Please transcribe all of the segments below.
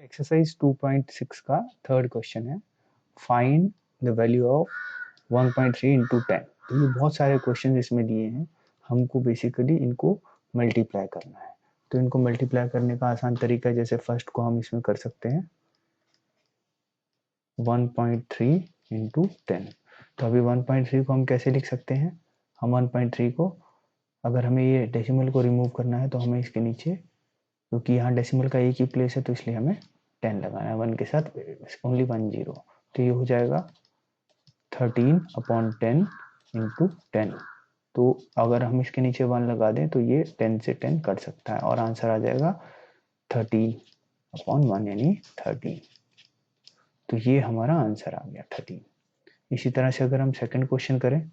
Exercise 2.6 का third question है, find the value of 1.3 into 10। तो ये बहुत सारे क्वेश्चन इसमें दिए हैं, हमको बेसिकली इनको मल्टीप्लाई करना है। तो इनको मल्टीप्लाई करने का आसान तरीका है, जैसे फर्स्ट को हम इसमें कर सकते हैं 1.3 इंटू 10। तो अभी 1.3 को हम कैसे लिख सकते हैं, हम 1.3 को अगर हमें ये डेसिमल को रिमूव करना है तो हमें इसके नीचे, क्योंकि यहाँ डेसिमल का एक ही प्लेस है तो इसलिए हमें 10 लगाना है, 1 के साथ ओनली 1 0। तो ये हो जाएगा 13/10 इंटू 10। तो अगर हम इसके नीचे 1 लगा दें तो ये 10 से 10 कट सकता है और आंसर आ जाएगा 13/1 यानी 13। तो ये हमारा आंसर आ गया 13। इसी तरह से अगर हम सेकंड क्वेश्चन करें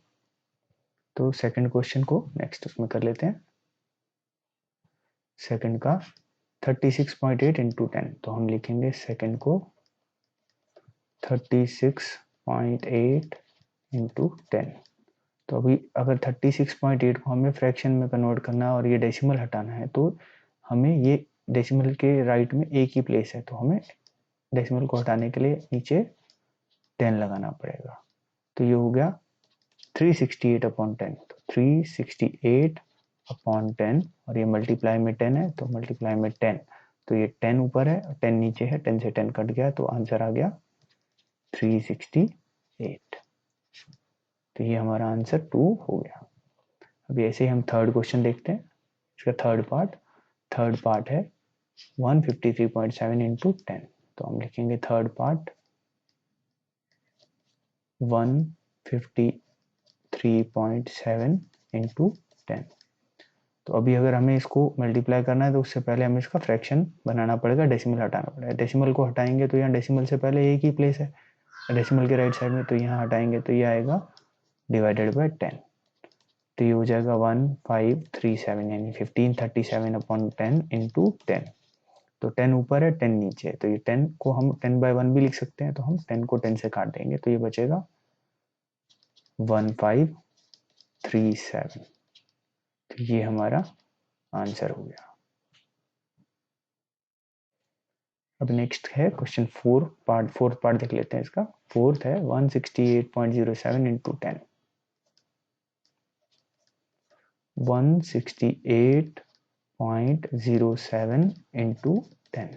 तो सेकंड क्वेश्चन को नेक्स्ट उसमें कर लेते हैं। सेकंड का 36.8 इंटू 10। तो हम लिखेंगे सेकंड को 36.8 इंटू 10। तो अभी अगर 36.8 को हमें फ्रैक्शन में कन्वर्ट करना है और ये डेसिमल हटाना है तो हमें ये डेसिमल के राइट में एक ही प्लेस है, तो हमें डेसिमल को हटाने के लिए नीचे 10 लगाना पड़ेगा। तो ये हो गया 368/10। तो 368/10 और ये मल्टीप्लाई में 10 है तो मल्टीप्लाई में 10। तो ये 10 ऊपर है और 10 नीचे है, 10 से 10 कट गया तो आंसर आ गया 368। तो ये हमारा आंसर 2 हो गया। अभी ऐसे ही हम थर्ड क्वेश्चन देखते हैं। इसका थर्ड पार्ट है 153.7 इंटू 10। तो हम लिखेंगे थर्ड पार्ट 153.7 इंटू 10। तो अभी अगर हमें इसको मल्टीप्लाई करना है तो उससे पहले हमें इसका फ्रैक्शन बनाना पड़ेगा, डेसिमल हटाना पड़ेगा। डेसिमल को हटाएंगे तो यहाँ डेसिमल से पहले एक ही प्लेस है डेसिमल के राइट साइड में, तो यहाँ हटाएंगे तो ये आएगा डिवाइडेड बाय 10। तो ये हो जाएगा 1537 यानी 1537/10 इंटू 10। तो 10 ऊपर है 10 नीचे है, तो ये 10 को हम 10/1 भी लिख सकते हैं, तो हम 10 को 10 से काट देंगे तो ये बचेगा 1537। तो ये हमारा आंसर हो गया। अब नेक्स्ट है क्वेश्चन फोर्थ पार्ट देख लेते हैं इसका। फोर्थ है 168.07 इंटू 10। 168.07 इंटू 10।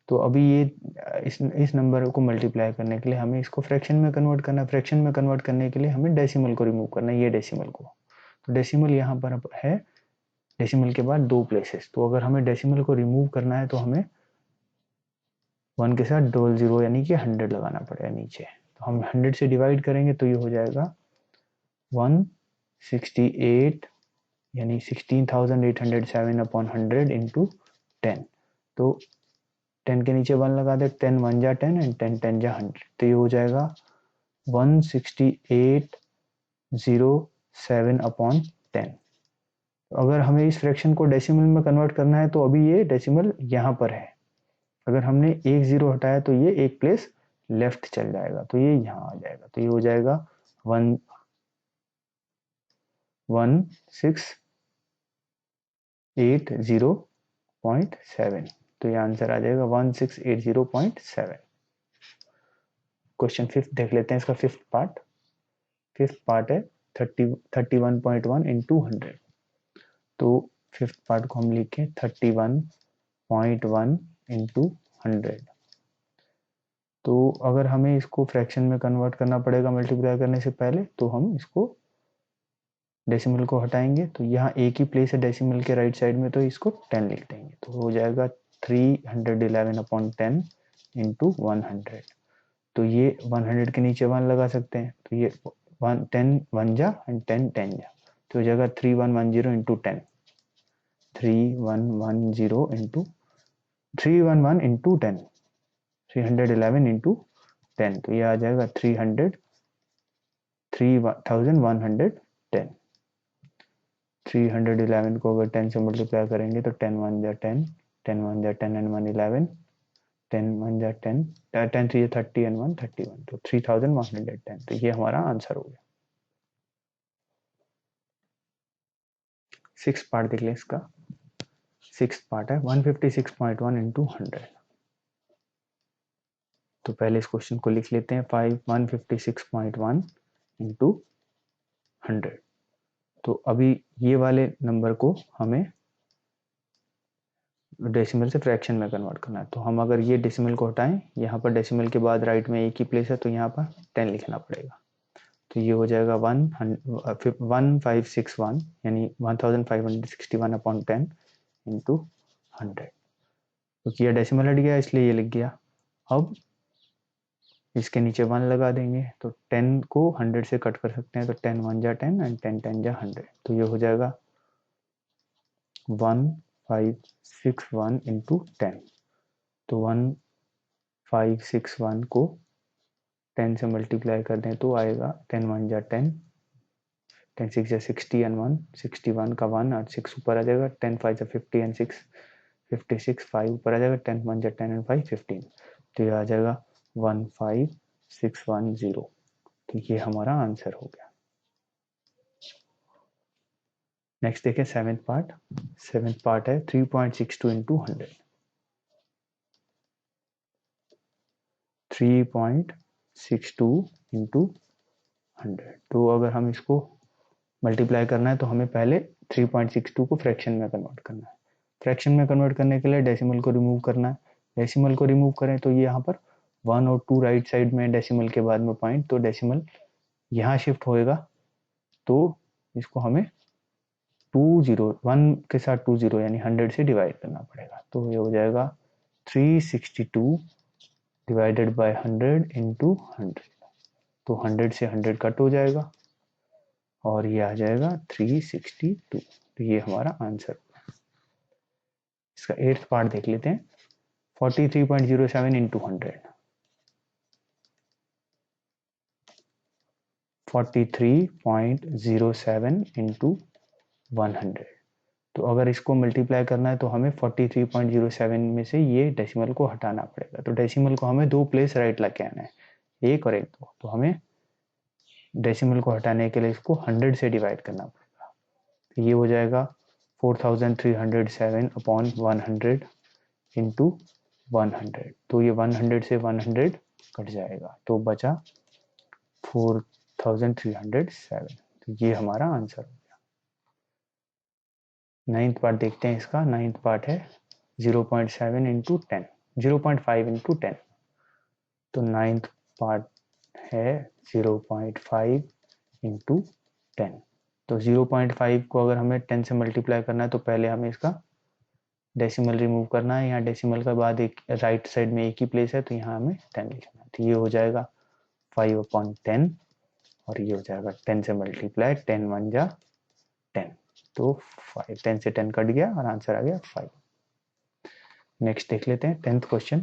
तो अभी ये इस नंबर को मल्टीप्लाई करने के लिए हमें इसको फ्रैक्शन में कन्वर्ट करना है। फ्रैक्शन में कन्वर्ट करने के लिए हमें डेसिमल को रिमूव करना है, ये डेसिमल को। तो डेसिमल यहाँ पर है, डेसिमल के बाद 2 प्लेसेस। तो अगर हमें डेसिमल को रिमूव करना है तो हमें 1 के साथ 00 यानी कि 100 लगाना पड़ेगा नीचे। तो हम 100 से डिवाइड करेंगे तो ये हो जाएगा 168 यानी 16,807/100 इंटू 10। तो 10 के नीचे 1 लगा दे, 10 1 जा 10 एंड 10 10 जा 100। तो ये हो जाएगा 16807/10। अगर हमें इस फ्रैक्शन को डेसिमल में कन्वर्ट करना है तो अभी ये डेसिमल यहाँ पर है, अगर हमने एक 0 हटाया तो ये एक प्लेस लेफ्ट चल जाएगा, तो ये यहाँ आ जाएगा। तो ये हो जाएगा 1680.7। तो ये आंसर आ जाएगा 1680.7। क्वेश्चन फिफ्थ देख लेते हैं इसका फिफ्थ पार्ट है 31.1 इंटू 100। तो फिफ्थ पार्ट को हम लिखें 31.1 इंटू 100। तो अगर हमें इसको फ्रैक्शन में कन्वर्ट करना पड़ेगा मल्टीप्लाई करने से पहले, तो हम इसको डेसिमल को हटाएंगे तो यहाँ एक ही प्लेस है डेसिमल के राइट साइड में, तो इसको 10 लिख देंगे। तो हो जाएगा 311/10 इंटू 100। तो ये 100 के नीचे 1 लगा सकते हैं, तो ये 10 1 जा एंड 10 10 जा। तो हो जाएगा 3110 इंटू 10। 3110 into 311 into 10, 311 into 10। तो ये आ जाएगा 3110। 311 को अगर 10 से मल्टीप्लाई करेंगे तो 10 1 जा 10, 10 1 जा 10 एंड 1 11, 10 1 जा 10, 10 3 जा 30 एंड 1 31। तो 3110। तो ये हमारा आंसर हो गया। सिक्स पार्ट देख लें इसका। सिक्स पार्ट है 156.1 इंटू 100। तो पहले इस क्वेश्चन को लिख लेते हैं 156.1 इंटू 100। तो अभी ये वाले नंबर को हमें डेसिमल से फ्रैक्शन में कन्वर्ट करना है। तो हम अगर ये डेसिमल को हटाएं, यहाँ पर डेसिमल के बाद राइट में एक ही प्लेस है तो यहाँ पर 10 लिखना पड़ेगा। तो ये हो जाएगा 1561 यानी 1561 अपॉन 10 इंटू 100। तो किया डेसिमल हट गया इसलिए ये लिख गया। अब इसके नीचे 1 लगा देंगे तो 10 को 100 से कट कर सकते हैं। तो 10 1 जा 10 एंड 10 10 जा 100। तो ये हो जाएगा 1561 इंटू 10। तो 1561 को 10 से मल्टीप्लाई कर दें तो आएगा 10 1 जा 10, 10 6 जा 60 एंड 1 61 का 1 और 6 ऊपर आ जाएगा, 10 5 जा 50 एंड 6 56 5 ऊपर आ जाएगा, 10 1 जा 10 एंड 5 15। तो ये आ जाएगा 15610। तो ये हमारा आंसर हो गया। नेक्स्ट देखें सेवेंथ पार्ट। सेवेंथ पार्ट है 3.62 इंटू 100। 3.62 इंटू 100। तो अगर हम इसको मल्टीप्लाई करना है तो हमें पहले 3.62 को फ्रैक्शन में कन्वर्ट करना है। फ्रैक्शन में कन्वर्ट करने के लिए डेसिमल को रिमूव करना है। डेसिमल को रिमूव करें तो ये यहाँ पर 1 और 2 राइट साइड में, डेसिमल के बाद में पॉइंट, तो डेसिमल यहाँ शिफ्ट होएगा। तो इसको हमें 1 के साथ 20 यानी 100 से डिवाइड करना पड़ेगा। तो ये हो जाएगा 362 डिवाइडेड बाय 100 इंटू 100। तो 100 से 100 कट हो जाएगा और ये आ जाएगा 362। तो ये हमारा आंसर। इसका 8th पार्ट देख लेते हैं 43.07 इंटू 100। 43.07 इंटू 100। तो अगर इसको मल्टीप्लाई करना है तो हमें 43.07 में से ये डेसिमल को हटाना पड़ेगा। तो डेसिमल को हमें 2 प्लेस राइट लाके आना है, 1 और 1 2। तो हमें डेसिमल को हटाने के लिए इसको 100 से डिवाइड करना पड़ेगा। तो ये हो जाएगा 4307 अपॉन 100 इंटू 100। तो ये 100 से 100 कट जाएगा तो बचा 4307। तो ये हमारा आंसर हो गया। 9th पार्ट देखते हैं इसका। 9th पार्ट है 0.7 इंटू 10, 0.5 इंटू 10। तो 9th पार्ट है 0.5 इंटू 10। तो 0.5 को अगर हमें 10 से मल्टीप्लाई करना है तो पहले हमें इसका डेसिमल रिमूव करना है। यहाँ डेसिमल के बाद एक राइट साइड में एक ही प्लेस है तो यहाँ हमें 10 लिखना है। तो ये हो जाएगा 5/10 और ये हो जाएगा 10 से मल्टीप्लाई, 10 1 जा 10। तो 5, 10 से 10 कट गया और आंसर आ गया 5। नेक्स्ट देख लेते हैं 10th क्वेश्चन।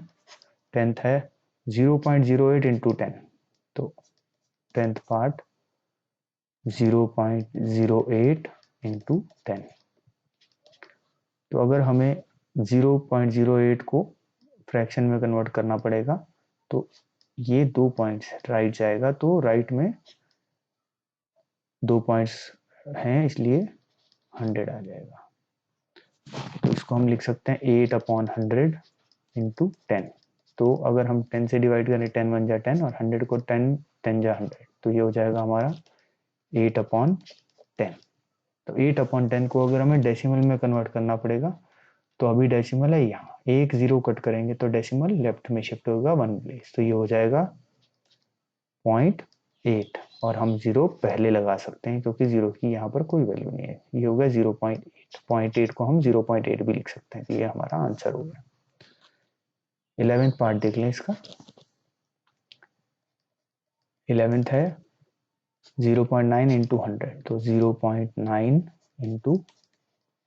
10th है 0.08 इंटू 10। तो 10th पार्ट 0.08 इंटू 10। तो अगर हमें 0.08 को फ्रैक्शन में कन्वर्ट करना पड़ेगा तो ये 2 पॉइंट्स राइट जाएगा। तो राइट में 2 पॉइंट्स हैं इसलिए 100 आ जाएगा। तो इसको हम लिख सकते हैं 8/100 इंटू 10। तो अगर हम 10 से डिवाइड करें 10 1 जा 10 और 100 को 10 10 जा 100। तो ये हो जाएगा हमारा 8/10। तो 8/10 को अगर हमें डेसिमल में कन्वर्ट करना पड़ेगा तो अभी डेसिमल है यहाँ, एक 0 कट करेंगे तो डेसिमल लेफ्ट में शिफ्ट होगा 1 प्लेस। तो ये हो जाएगा 0.8 और हम 0 पहले लगा सकते हैं क्योंकि 0 की यहाँ पर कोई वैल्यू नहीं है। ये हो गया 0.8। 0.8 को हम 0.8 भी लिख सकते हैं। तो ये हमारा आंसर हो गया। 11th पार्ट देख लें इसका। 11th है 0.9 इंटू 100। तो 0.9 इंटू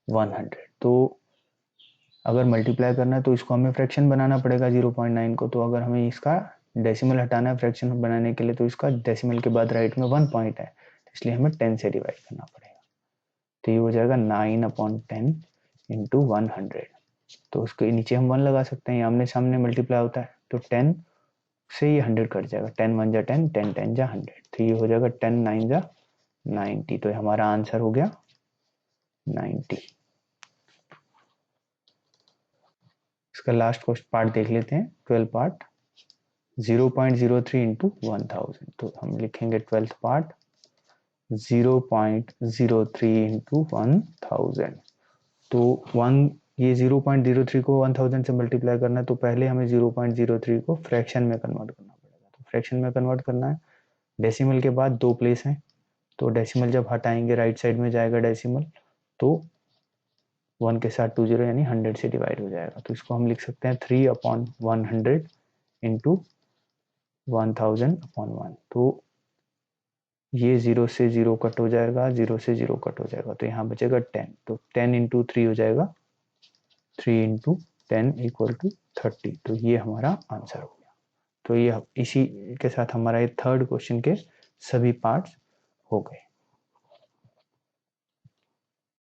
100। तो अगर मल्टीप्लाई करना है तो इसको हमें फ्रैक्शन बनाना पड़ेगा 0.9 को। तो अगर हमें इसका डेसिमल हटाना है फ्रैक्शन बनाने के लिए तो इसका डेसिमल के बाद राइट में 1 पॉइंट है, इसलिए हमें 10 से डिवाइड करना पड़ेगा। तो ये हो जाएगा 9/10 इंटू 100। तो उसके नीचे हम 1 लगा सकते हैं, आमने सामने मल्टीप्लाई होता है। तो 10 से ये 100 कट जाएगा, 10 1 जा 10, 10 10 जा 100। तो ये हो जाएगा 10 9 जा 90। तो हमारा आंसर हो गया 90। इसका लास्ट क्वेश्चन पार्ट देख लेते हैं 12 पार्ट। 0.03 इंटू 1000, तो हम लिखेंगे 12th पार्ट 0.03 इंटू 1000। तो ये 0.03 को 1000 से मल्टीप्लाई करना है, तो पहले हमें 0.03 को फ्रैक्शन में कन्वर्ट करना पड़ेगा। तो फ्रैक्शन में कन्वर्ट करना है, डेसिमल के बाद 2 प्लेस हैं, तो डेसिमल जब हटाएंगे राइट साइड में जाएगा डेसिमल, तो 1 के साथ 2 0 यानी 100 से डिवाइड हो जाएगा। तो इसको हम लिख सकते हैं 3/100 इंटू 1000/1। तो ये 0 से 0 कट हो जाएगा, 0 से 0 कट हो जाएगा, तो यहाँ बचेगा 10। तो 10 इंटू 3 हो जाएगा, 3 इंटू 10 इक्वल टू 30। तो ये हमारा आंसर हो गया। तो ये इसी के साथ हमारा ये थर्ड क्वेश्चन के सभी पार्ट्स हो गए।